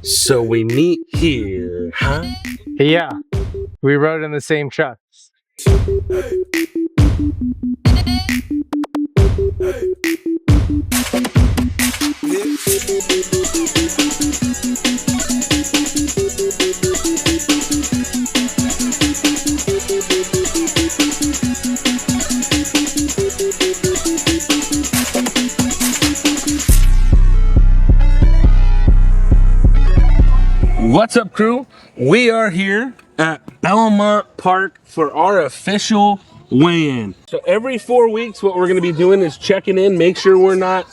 So we meet here, huh? Yeah, we rode in the same truck. What's up, crew? We are here at Belmont Park for our official weigh-in. So every 4 weeks, what we're gonna be doing is checking in, make sure we're not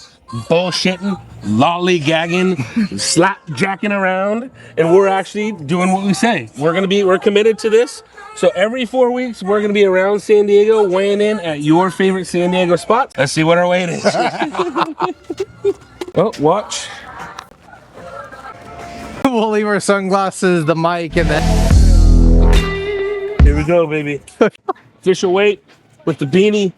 bullshitting, lollygagging, slapjacking around, and we're actually doing what we say. We're committed to this. So every 4 weeks, we're gonna be around San Diego, weighing in at your favorite San Diego spot. Let's see what our weight is. Oh, watch. We'll leave our sunglasses, the mic, and then... Here we go, baby. Official weight with the beanie,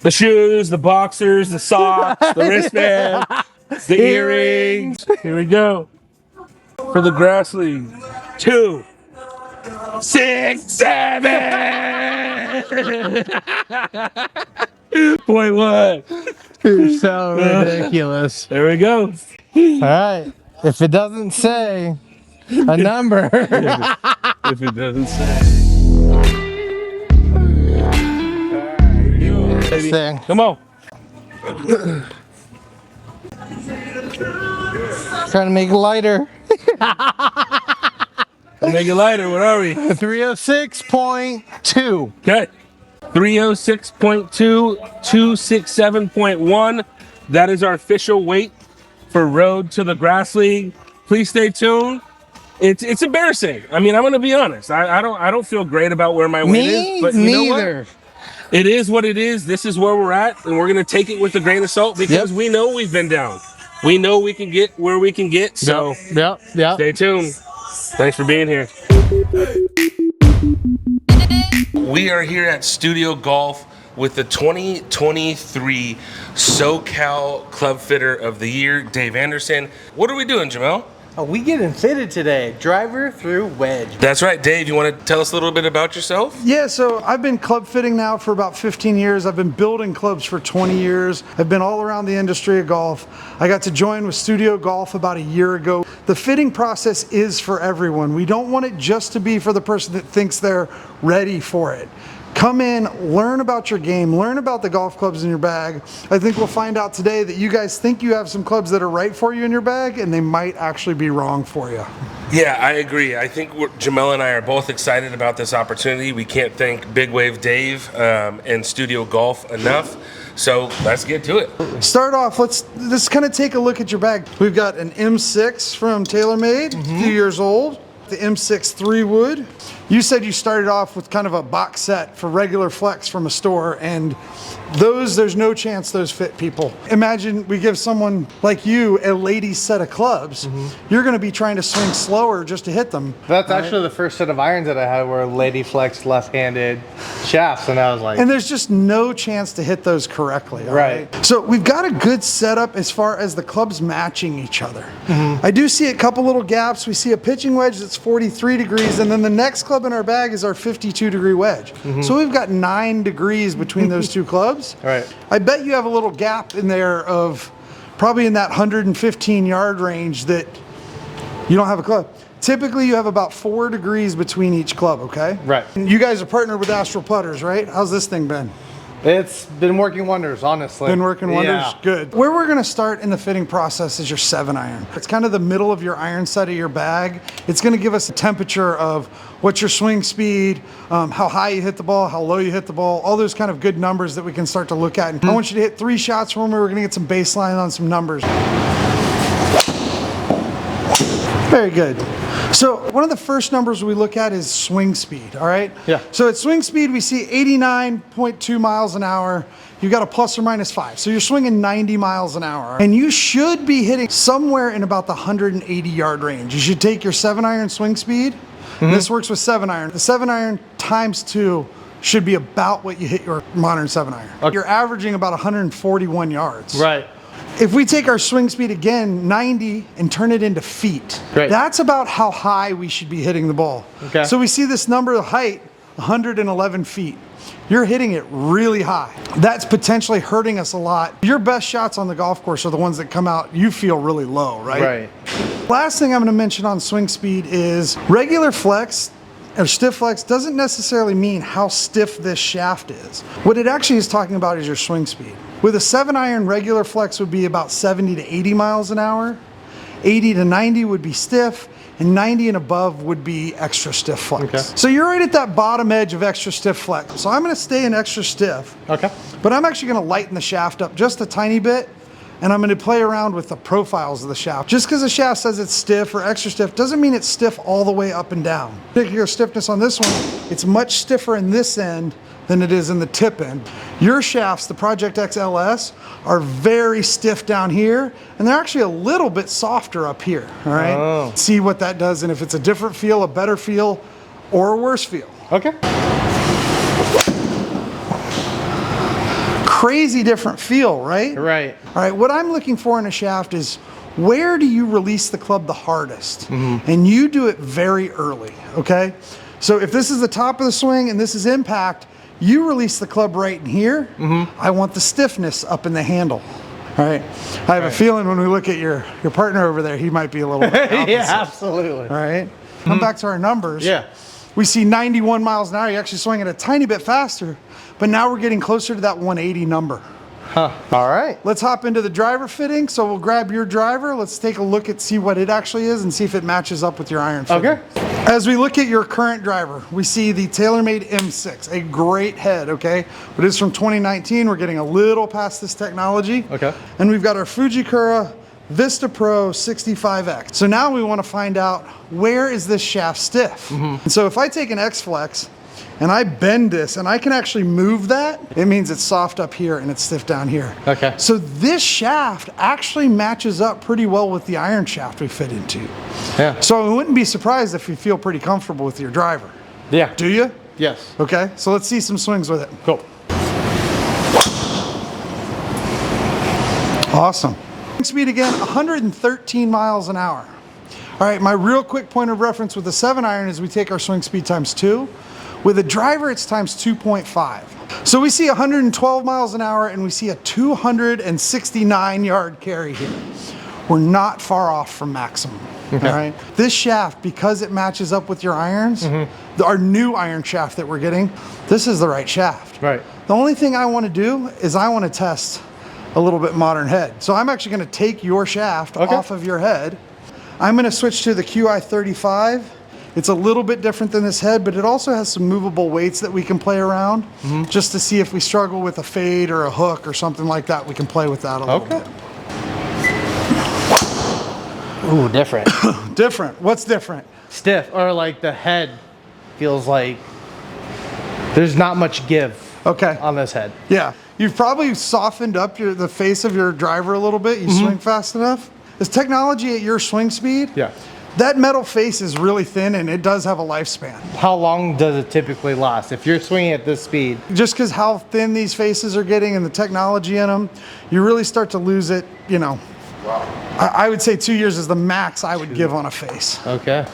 the shoes, the boxers, the socks, the wristband, the earrings. Here we go. For the grass league. 2, 6, 7. Boy, what? You're so ridiculous. There we go. All right. If it doesn't say a number. If it doesn't say. This thing. Come on. Trying to make it lighter. Make it lighter. What are we? 306.2. Okay. 306.2, 267.1. That is our official weight for Road to the Grass League. Please stay tuned. It's embarrassing. I mean, I'm gonna be honest. I don't feel great about where my weight is, but you know what? It is what it is. This is where we're at, and we're gonna take it with a grain of salt because we know we've been down. We know we can get where we can get. So yep. Stay tuned. Thanks for being here. We are here at Studio Golf with the 2023 SoCal Club Fitter of the Year, Dave Anderson. What are we doing, Jomel? Oh, we getting fitted today. Driver through wedge. That's right, Dave. You want to tell us a little bit about yourself? Yeah, so I've been club fitting now for about 15 years. I've been building clubs for 20 years. I've been all around the industry of golf. I got to join with Studio Golf about a year ago. The fitting process is for everyone. We don't want it just to be for the person that thinks they're ready for it. Come in, learn about your game, learn about the golf clubs in your bag. I think we'll find out today that you guys think you have some clubs that are right for you in your bag, and they might actually be wrong for you. Yeah, I agree. I think Jomel and I are both excited about this opportunity. We can't thank Big Wave Dave and Studio Golf enough. So let's get to it. Start off, let's kind of take a look at your bag. We've got an M6 from TaylorMade, a few years old. The M6 3-wood. You said you started off with kind of a box set for regular flex from a store, and there's no chance those fit people. Imagine we give someone like you a ladies set of clubs. You're going to be trying to swing slower just to hit them. That's actually the first set of irons that I had were lady flex left-handed shafts, and I was like... And there's just no chance to hit those correctly. Right. So we've got a good setup as far as the clubs matching each other. I do see a couple little gaps. We see a pitching wedge that's 43 degrees, and then the next club in our bag is our 52-degree wedge. So we've got 9 degrees between those two clubs. Right. I bet you have a little gap in there of probably in that 115-yard range that you don't have a club. Typically, you have about 4 degrees between each club, okay? Right. And you guys are partnered with Astral Putters, right? How's this thing been? It's been working wonders, honestly. Been working wonders? Yeah. Good. Where we're gonna start in the fitting process is your 7-iron. It's kind of the middle of your iron set of your bag. It's gonna give us a temperature of what's your swing speed, how high you hit the ball, how low you hit the ball, all those kind of good numbers that we can start to look at. And I want you to hit 3 shots for me. We're gonna get some baseline on some numbers. Very good. So one of the first numbers we look at is swing speed, all right? Yeah. So at swing speed, we see 89.2 miles an hour. You've got a plus or minus 5. So you're swinging 90 miles an hour. And you should be hitting somewhere in about the 180-yard range. You should take your 7-iron swing speed. This works with 7-iron. The 7-iron times 2 should be about what you hit your modern 7-iron. Okay. You're averaging about 141 yards. Right. If we take our swing speed again, 90, and turn it into feet, Great. that's about how high we should be hitting the ball. Okay. So we see this number of height, 111 feet. You're hitting it really high. That's potentially hurting us a lot. Your best shots on the golf course are the ones that come out you feel really low, right? Right. Last thing I'm going to mention on swing speed is regular flex or stiff flex doesn't necessarily mean how stiff this shaft is. What it actually is talking about is your swing speed. With a 7-iron, regular flex would be about 70 to 80 miles an hour. 80 to 90 would be stiff, and 90 and above would be extra stiff flex. Okay. So you're right at that bottom edge of extra stiff flex. So I'm going to stay in extra stiff. Okay. But I'm actually going to lighten the shaft up just a tiny bit, and I'm going to play around with the profiles of the shaft. Just because the shaft says it's stiff or extra stiff doesn't mean it's stiff all the way up and down. Particular stiffness on this one, it's much stiffer in this end than it is in the tip end. Your shafts, the Project XLS, are very stiff down here, and they're actually a little bit softer up here, all right? Oh. See what that does, and if it's a different feel, a better feel, or a worse feel. Okay. Crazy different feel, right? Right. All right, what I'm looking for in a shaft is where do you release the club the hardest? And you do it very early, okay? So if this is the top of the swing and this is impact, you release the club right in here. I want the stiffness up in the handle. All right. I have a feeling when we look at your partner over there, he might be a little bit opposite. Yeah, absolutely. All right. Come back to our numbers. Yeah. We see 91 miles an hour. You're actually swinging a tiny bit faster, but now we're getting closer to that 180 number. Huh. All right. Let's hop into the driver fitting. So we'll grab your driver. Let's take a look at see what it actually is and see if it matches up with your iron fitting. Okay. As we look at your current driver, we see the TaylorMade M6, a great head, okay? But it's from 2019. We're getting a little past this technology. Okay. And we've got our Fujikura Vista Pro 65X. So now we want to find out, where is this shaft stiff? And so if I take an X-Flex and I bend this and I can actually move that, it means it's soft up here and it's stiff down here. Okay. So this shaft actually matches up pretty well with the iron shaft we fit into. Yeah. So I wouldn't be surprised if you feel pretty comfortable with your driver. Yeah. Do you? Yes. Okay, so let's see some swings with it. Cool. Awesome. Speed again, 113 miles an hour. All right, my real quick point of reference with the 7-iron is we take our swing speed times 2. With a driver, it's times 2.5. So we see 112 miles an hour and we see a 269 yard carry here. We're not far off from maximum. Okay. All right. This shaft, because it matches up with your irons, our new iron shaft that we're getting, this is the right shaft. Right. The only thing I want to do is I want to test a little bit modern head. So I'm actually going to take your shaft off of your head. I'm going to switch to the QI35. It's a little bit different than this head, but it also has some movable weights that we can play around just to see if we struggle with a fade or a hook or something like that. We can play with that a little bit. Ooh, different. Different. What's different? Stiff, or like the head feels like there's not much give Okay. on this head. Yeah. You've probably softened up the face of your driver a little bit. You swing fast enough. This technology at your swing speed, Yeah. that metal face is really thin and it does have a lifespan. How long does it typically last if you're swinging at this speed? Just because how thin these faces are getting and the technology in them, you really start to lose it, you know. I would say 2 years is the max I would give on a face. Okay.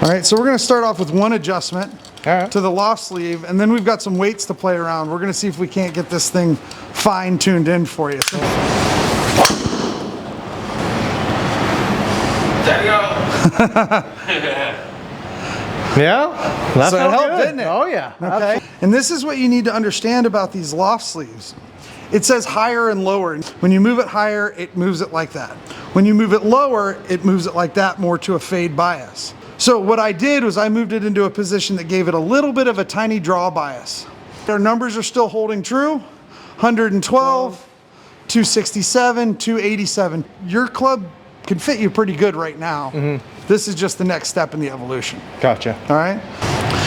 All right, so we're going to start off with one adjustment All right. to the loft sleeve, and then we've got some weights to play around. We're going to see if we can't get this thing fine-tuned in for you. So, Yeah? That So it felt helped, good. didn't it? Oh, yeah. okay, and this is what you need to understand about these loft sleeves. It says higher and lower. When you move it higher, it moves it like that. When you move it lower, it moves it like that, more to a fade bias. So what I did was I moved it into a position that gave it a little bit of a tiny draw bias. Our numbers are still holding true. 112, 267, 287. Your club can fit you pretty good right now. This is just the next step in the evolution. Gotcha. All right?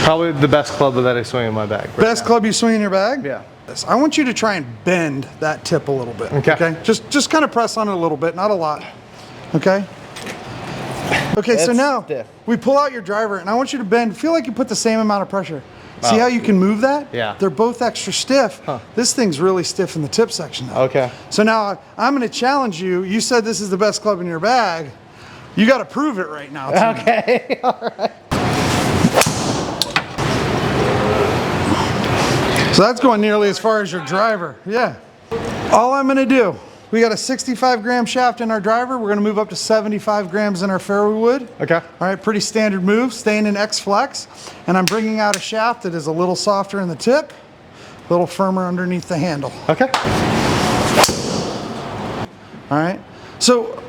Probably the best club that I swing in my bag. right Best now. club you swing in your bag? Yeah. I want you to try and bend that tip a little bit. Okay. Just kind of press on it a little bit, not a lot. Okay. Okay, so It's now stiff. we pull out your driver and I want you to bend, feel like you put the same amount of pressure. See how you can move that? Yeah. They're both extra stiff. Huh. This thing's really stiff in the tip section now. Okay. So now I'm going to challenge you. You said this is the best club in your bag. You got to prove it right now. Okay. All right. So that's going nearly as far as your driver. Yeah. All I'm going to do, we got a 65 gram shaft in our driver. We're going to move up to 75 grams in our fairway wood. Okay. All right, pretty standard move, staying in X flex. And I'm bringing out a shaft that is a little softer in the tip, a little firmer underneath the handle. Okay. All right. So,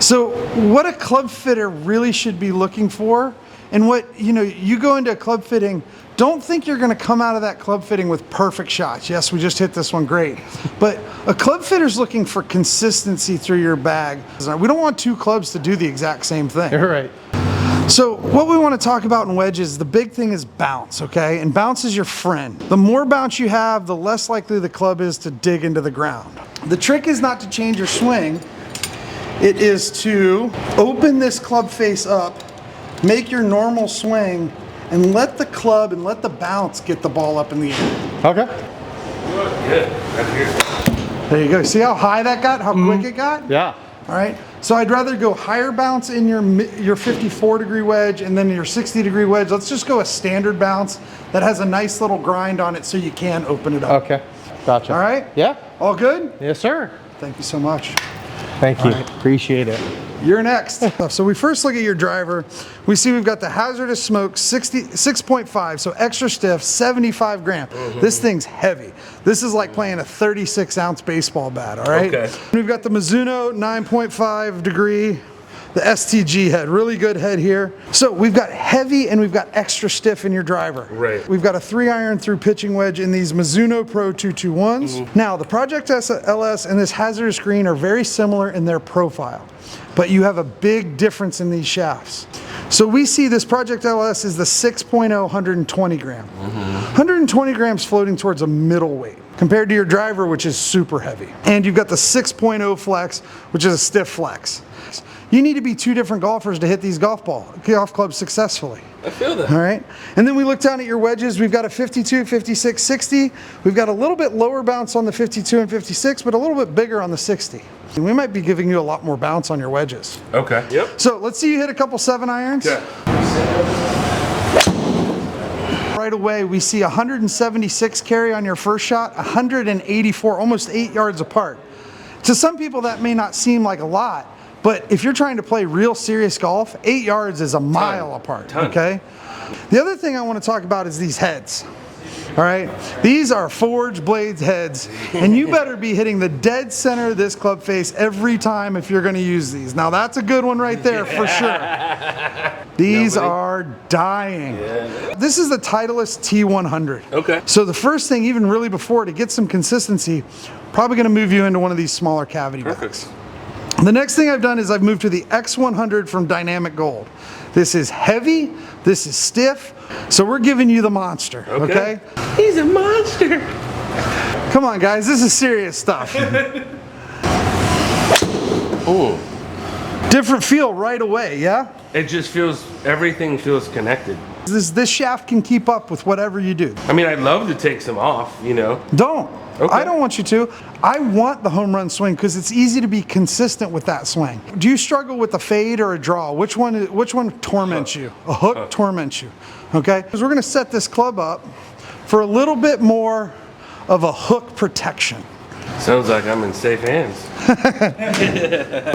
so what a club fitter really should be looking for, and what, you go into a club fitting, don't think you're going to come out of that club fitting with perfect shots. Yes, we just hit this one great. But a club fitter's looking for consistency through your bag. We don't want two clubs to do the exact same thing. You're right. So what we want to talk about in wedges, the big thing is bounce, okay? And bounce is your friend. The more bounce you have, the less likely the club is to dig into the ground. The trick is not to change your swing. It is to open this club face up, make your normal swing, and let the club and let the bounce get the ball up in the air. Okay. Good. That's good. There you go. See how high that got? How quick it got? Yeah. All right. So I'd rather go higher bounce in your 54 degree wedge and then your 60 degree wedge. Let's just go a standard bounce that has a nice little grind on it so you can open it up. Okay. Gotcha. All right? Yeah. All good? Yes, sir. Thank you so much. Thank you. right. Appreciate it. You're next. So we first look at your driver. We see we've got the hazardous smoke 6.5, so extra stiff, 75 gram. This thing's heavy. This is like playing a 36 ounce baseball bat, all right? Okay. We've got the Mizuno 9.5 degree, the STG head, really good head here. So we've got heavy and we've got extra stiff in your driver. Right. We've got a 3-iron through pitching wedge in these Mizuno Pro 221s. Now the Project LS and this hazardous green are very similar in their profile, but you have a big difference in these shafts. So we see this Project LS is the 6.0 120 gram. 120 grams floating towards a middleweight compared to your driver, which is super heavy. And you've got the 6.0 flex, which is a stiff flex. You need to be two different golfers to hit these golf clubs successfully. I feel that. All right. And then we look down at your wedges. We've got a 52, 56, 60. We've got a little bit lower bounce on the 52 and 56, but a little bit bigger on the 60. And we might be giving you a lot more bounce on your wedges. Okay. Yep. So let's see you hit a couple 7-irons. Okay. Right away, we see 176 carry on your first shot, 184, almost 8 yards apart. To some people, that may not seem like a lot, but if you're trying to play real serious golf, 8 yards is a mile apart, okay? The other thing I want to talk about is these heads, all right? These are forged blades heads, and you better be hitting the dead center of this club face every time if you're going to use these. Now, that's a good one right there for sure. These are dying. Yeah. This is the Titleist T100. Okay. So the first thing, even really before, to get some consistency, probably going to move you into one of these smaller cavity bags. The next thing I've done is I've moved to the X100 from Dynamic Gold. This is heavy, this is stiff, so we're giving you the monster, okay? He's a monster. Come on guys, this is serious stuff. Ooh. Different feel right away, yeah? It just feels, everything feels connected. This shaft can keep up with whatever you do. I mean, I'd love to take some off, you know. Don't. Okay. I don't want you to. I want the home run swing because it's easy to be consistent with that swing. Do you struggle with a fade or a draw? Which one torments you? A hook torments you, okay? Because we're going to set this club up for a little bit more of a hook protection. Sounds like I'm in safe hands.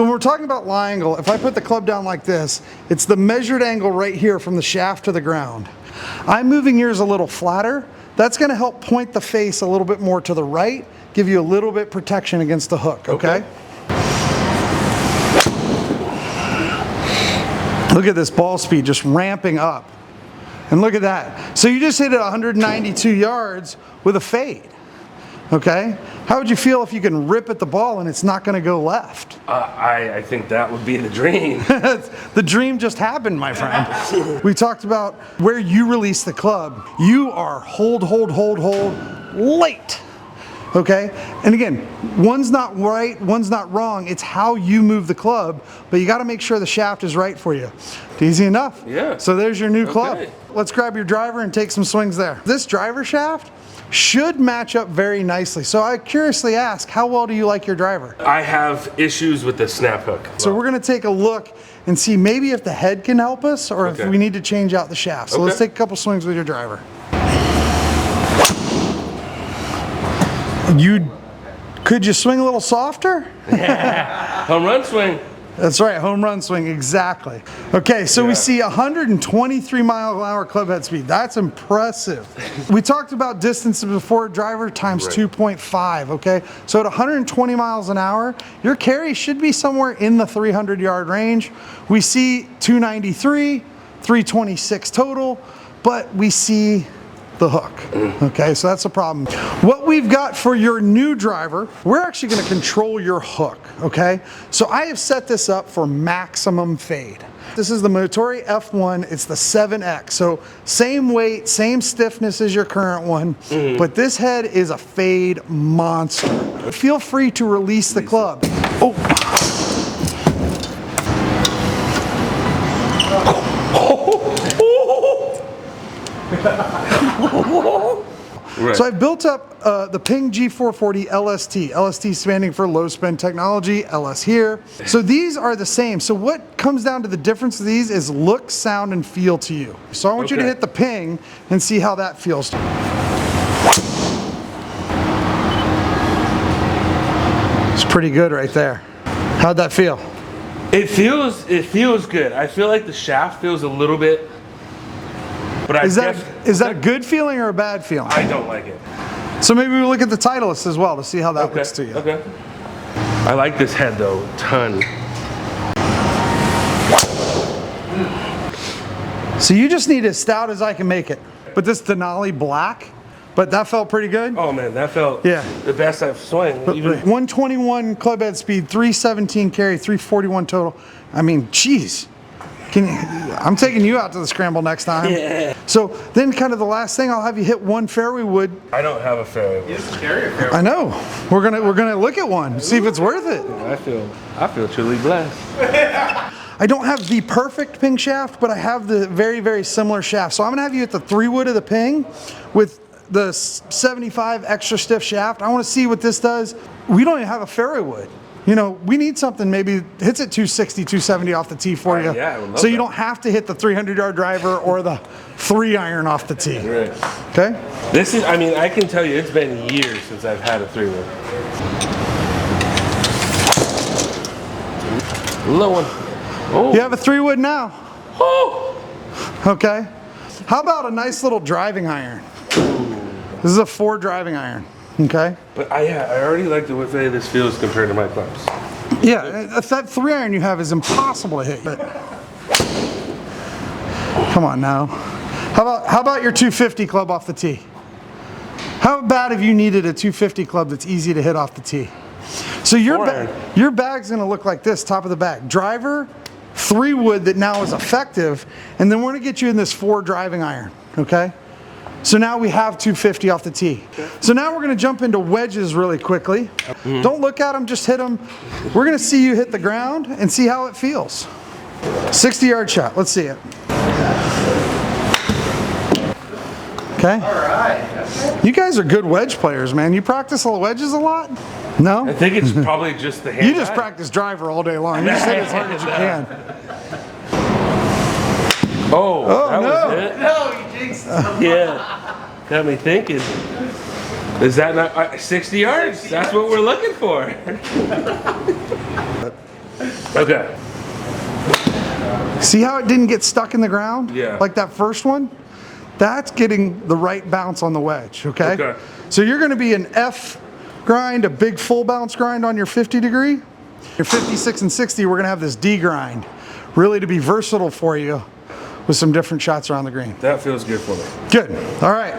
When we're talking about lie angle, if I put the club down like this, it's the measured angle right here from the shaft to the ground. I'm moving yours a little flatter. That's going to help point the face a little bit more to the right, give you a little bit protection against the hook, okay? Look at this ball speed just ramping up. And look at that. So you just hit it 192 yards with a fade, okay? How would you feel if you can rip at the ball and it's not going to go left? I think that would be the dream. The dream just happened, my friend. We talked about where you release the club. You are hold, late. okay? And again, one's not right, one's not wrong. It's how you move the club, but you got to make sure the shaft is right for you. Easy enough. Yeah. So there's your new club. Let's grab your driver and take some swings there. This driver shaft should match up very nicely. So I curiously ask, how well do you like your driver? I have issues with the snap hook. So we're gonna take a look and see maybe if the head can help us or if we need to change out the shaft. So let's take a couple swings with your driver. Could you swing a little softer? Home run swing. That's right, home run swing, exactly. Okay, so we see 123 mile-an-hour club head speed. That's impressive. We talked about distances before, driver times 2.5, okay? So at 120 miles an hour, your carry should be somewhere in the 300-yard range. We see 293, 326 total, but we see the hook. Okay, so that's a problem. What we've got for your new driver, we're actually going to control your hook. Okay, so I have set this up for maximum fade. This is the Motori F1, it's the 7X, so same weight, same stiffness as your current one, but this head is a fade monster. Feel free to release the club. Oh. So I built up the Ping G440 LST. LST standing for low spin technology, LS here. So these are the same. So what comes down to the difference of these is look, sound, and feel to you. So I want you to hit the Ping and see how that feels. It's pretty good right there. How'd that feel? It feels good. I feel like the shaft feels a little bit. But is that a good feeling or a bad feeling? I don't like it. So maybe we'll look at the Titleist as well to see how that looks to you. Okay. I like this head though, a ton. So you just need as stout as I can make it. But this Denali black, but that felt pretty good. Oh man, that felt the best I've swung. 121 club head speed, 317 carry, 341 total. I mean, geez. I'm taking you out to the scramble next time. Yeah. So then kind of the last thing, I'll have you hit one fairway wood. I don't have a fairway wood. Just carry a fairway. I know. We're gonna look at one, see if it's worth it. I feel truly blessed. I don't have the perfect Ping shaft, but I have the very, very similar shaft. So I'm gonna have you hit the 3 wood of the Ping with the 75 extra stiff shaft. I wanna see what this does. We don't even have a fairway wood. You know, we need something maybe hits at 260, 270 off the tee for you. Yeah, I would love so you don't have to hit the 300-yard driver or the 3-iron off the tee. Right. Okay? This is, I mean, I can tell you it's been years since I've had a 3-wood. Low one. Oh. You have a 3-wood now. Oh. Okay. How about a nice little driving iron? This is a 4 driving iron. Okay. But I already like the way this feels compared to my clubs. Yeah, that 3-iron you have is impossible to hit. But come on now. How about your 250 club off the tee? How bad have you needed a 250 club that's easy to hit off the tee? So your bag's gonna look like this, top of the bag. Driver, 3-wood that now is effective, and then we're gonna get you in this 4 driving iron. Okay. So now we have 250 off the tee. So now we're gonna jump into wedges really quickly. Don't look at them, just hit them. We're gonna see you hit the ground and see how it feels. 60-yard shot, let's see it. Okay. All right. You guys are good wedge players, man. You practice the wedges a lot? No? I think it's probably just the hand. You just practice driver all day long. You just hit as hard as you can. Oh, that no. was it? No, you jinxed it. Yeah. Got me thinking. Is that not 60 yards? That's what we're looking for. Okay. See how it didn't get stuck in the ground? Yeah. Like that first one? That's getting the right bounce on the wedge, okay? Okay. So you're gonna be an F grind, a big full bounce grind on your 50 degree. Your 56 and 60, we're gonna have this D grind. Really to be versatile for you with some different shots around the green. That feels good for me. Good, all right.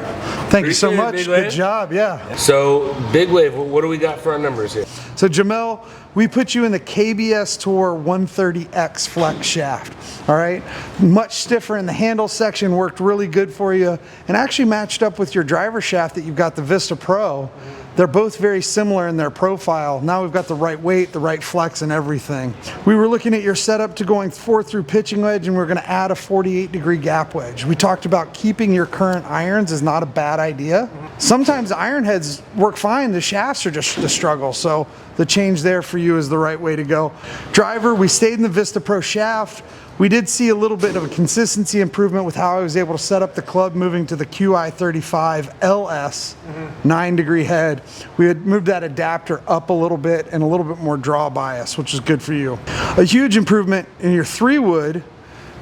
Thank you so Appreciate it, much, Big good Wave. job, yeah. So, Big Wave, what do we got for our numbers here? So Jomel, we put you in the KBS Tour 130X flex shaft, all right? Much stiffer in the handle section, worked really good for you, and actually matched up with your driver shaft that you've got the Vista Pro They're both very similar in their profile. Now we've got the right weight, the right flex, and everything. We were looking at your setup to going 4-through pitching wedge, and we're going to add a 48-degree gap wedge. We talked about keeping your current irons is not a bad idea. Sometimes iron heads work fine. The shafts are just the struggle. So the change there for you is the right way to go. Driver, we stayed in the Vista Pro shaft. We did see a little bit of a consistency improvement with how I was able to set up the club, moving to the QI35 LS 9-degree head. We had moved that adapter up a little bit and a little bit more draw bias, which is good for you. A huge improvement in your 3-wood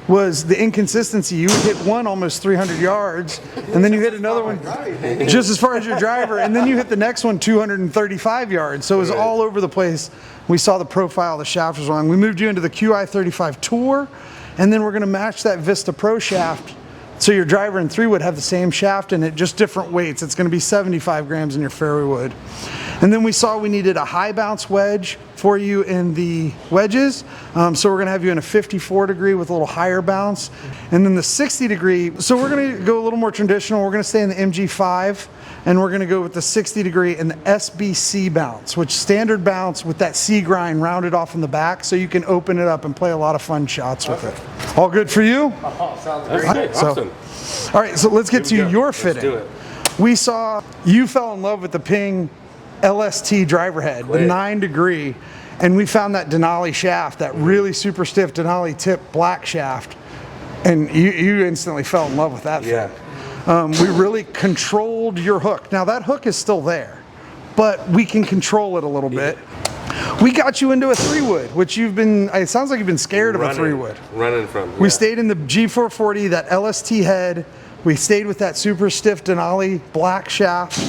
was the inconsistency. You would hit one almost 300 yards, and then you hit another one just as far as your driver, and then you hit the next one 235 yards. So it was all over the place. We saw the profile of the shaft was wrong. We moved you into the QI35 Tour, and then we're going to match that Vista Pro shaft so your driver and 3-wood have the same shaft in it, just different weights. It's going to be 75 grams in your fairway wood. And then we saw we needed a high bounce wedge for you in the wedges. So we're going to have you in a 54-degree with a little higher bounce. And then the 60-degree, so we're going to go a little more traditional. We're going to stay in the MG5, and we're going to go with the 60-degree and the SBC bounce, which standard bounce with that C grind rounded off in the back, so you can open it up and play a lot of fun shots with it. All good for you? Oh, sounds great. Okay, awesome. All right, so let's get to your fitting. Let's do it. We saw you fell in love with the Ping LST driver head, the 9-degree, and we found that Denali shaft, that really super stiff Denali tip black shaft, and you instantly fell in love with that thing. We really controlled your hook. Now that hook is still there, but we can control it a little bit. We got you into a 3-wood, which you've been, it sounds like you've been scared of a 3-wood. Running from. We stayed in the G440, that LST head. We stayed with that super stiff Denali black shaft,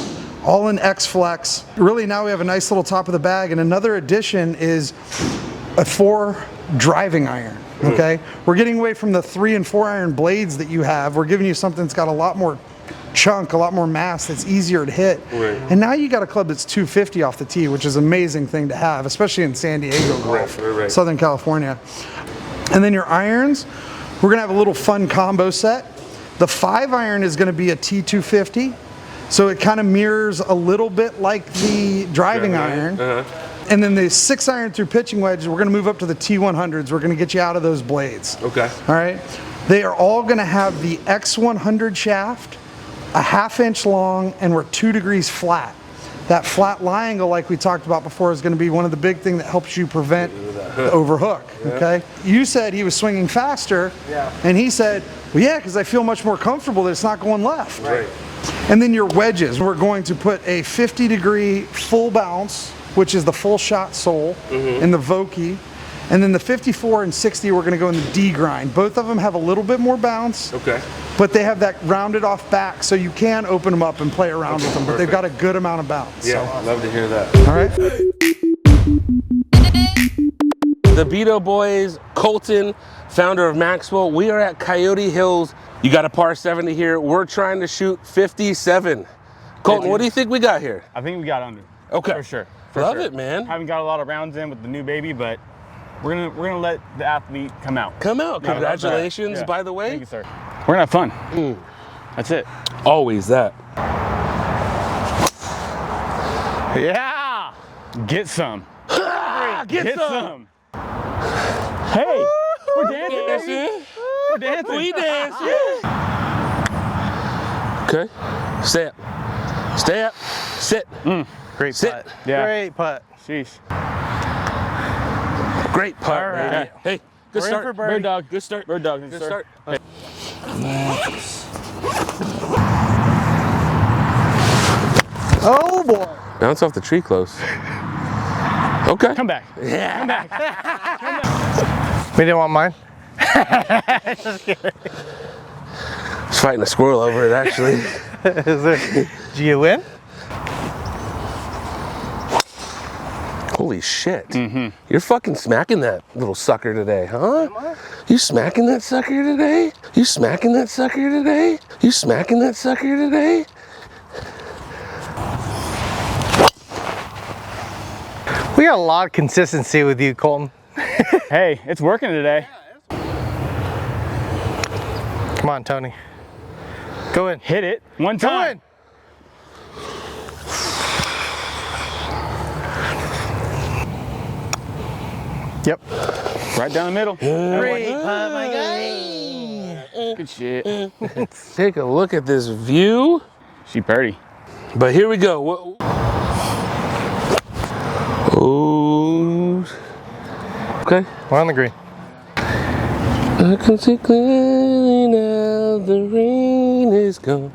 all in X-Flex. Really now we have a nice little top of the bag, and another addition is a 4 driving iron, okay? We're getting away from the 3 and 4 iron blades that you have. We're giving you something that's got a lot more chunk, a lot more mass, that's easier to hit. And now you got a club that's 250 off the tee, which is an amazing thing to have, especially in San Diego golf, Southern California. And then your irons, we're gonna have a little fun combo set. The 5 iron is gonna be a T250. So it kind of mirrors a little bit like the driving iron. And then the 6 iron through pitching wedge, we're gonna move up to the T100s. We're gonna get you out of those blades. Okay. All right. They are all gonna have the X100 shaft, a 1/2 inch long, and we're 2 degrees flat. That flat lie angle, like we talked about before, is gonna be one of the big things that helps you prevent the overhook, okay? You said he was swinging faster, and he said, well, yeah, because I feel much more comfortable that it's not going left. Right. And then your wedges, we're going to put a 50-degree full bounce, which is the full shot sole, in the Vokey. And then the 54 and 60, we're gonna go in the D grind. Both of them have a little bit more bounce, but they have that rounded off back, so you can open them up and play around with them, but they've got a good amount of bounce. Yeah, so. love to hear that. All right. The Beto Boys, Colton, founder of Maxwell. We are at Coyote Hills. You got a par 70 here. We're trying to shoot 57. Colton, what do you think we got here? I think we got under. Okay. For sure. Love it, man. Haven't got a lot of rounds in with the new baby, but we're gonna let the athlete come out. Come out. Yeah, Congratulations, by the way. Thank you, sir. We're gonna have fun. That's it. Always that. Yeah. Get some. Get some. Hey, we're dancing. Dancing. We're dancing. We dancing. Okay. Stay up. Stay up. Sit. Great Sit. putt. Yeah. Great putt. Sheesh. Great putt, All right. baby. Hey, good We're in start. for birdie. Bird dog. Good start. Bird dog. Good sir. start. Hey. Oh boy. Bounce off the tree close. Okay. Come back. Yeah. Come back. We didn't want mine? Just fighting a squirrel over it, actually. Do you win? Holy shit. You're fucking smacking that little sucker today, huh? You smacking that sucker today? You smacking that sucker today? You smacking that sucker today? We got a lot of consistency with you, Colton. Hey, it's working today. Come on, Tony. Go in. Hit it one Go time. in. Yep. Right down the middle. Great putt, my guy. Good shit. Take a look at this view. She birdie. But here we go. Oh. Okay. We're on the green. I can see clearly now the rain is gone.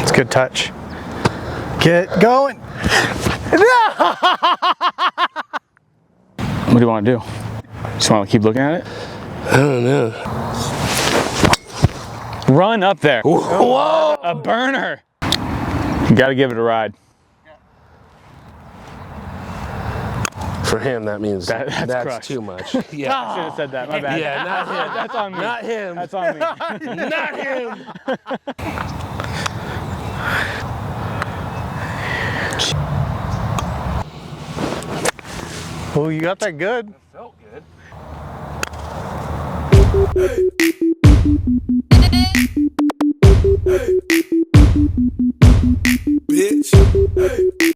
It's a good touch. Get going. What do you want to do? Just want to keep looking at it? I don't know. Run up there. Whoa! A burner. You got to give it a ride. For him, that means that's crushed. too much. I should have said that. My bad. Yeah, not him. That's on me. Not him. That's on me. Not him. Oh, you got that good. Felt good. Bitch.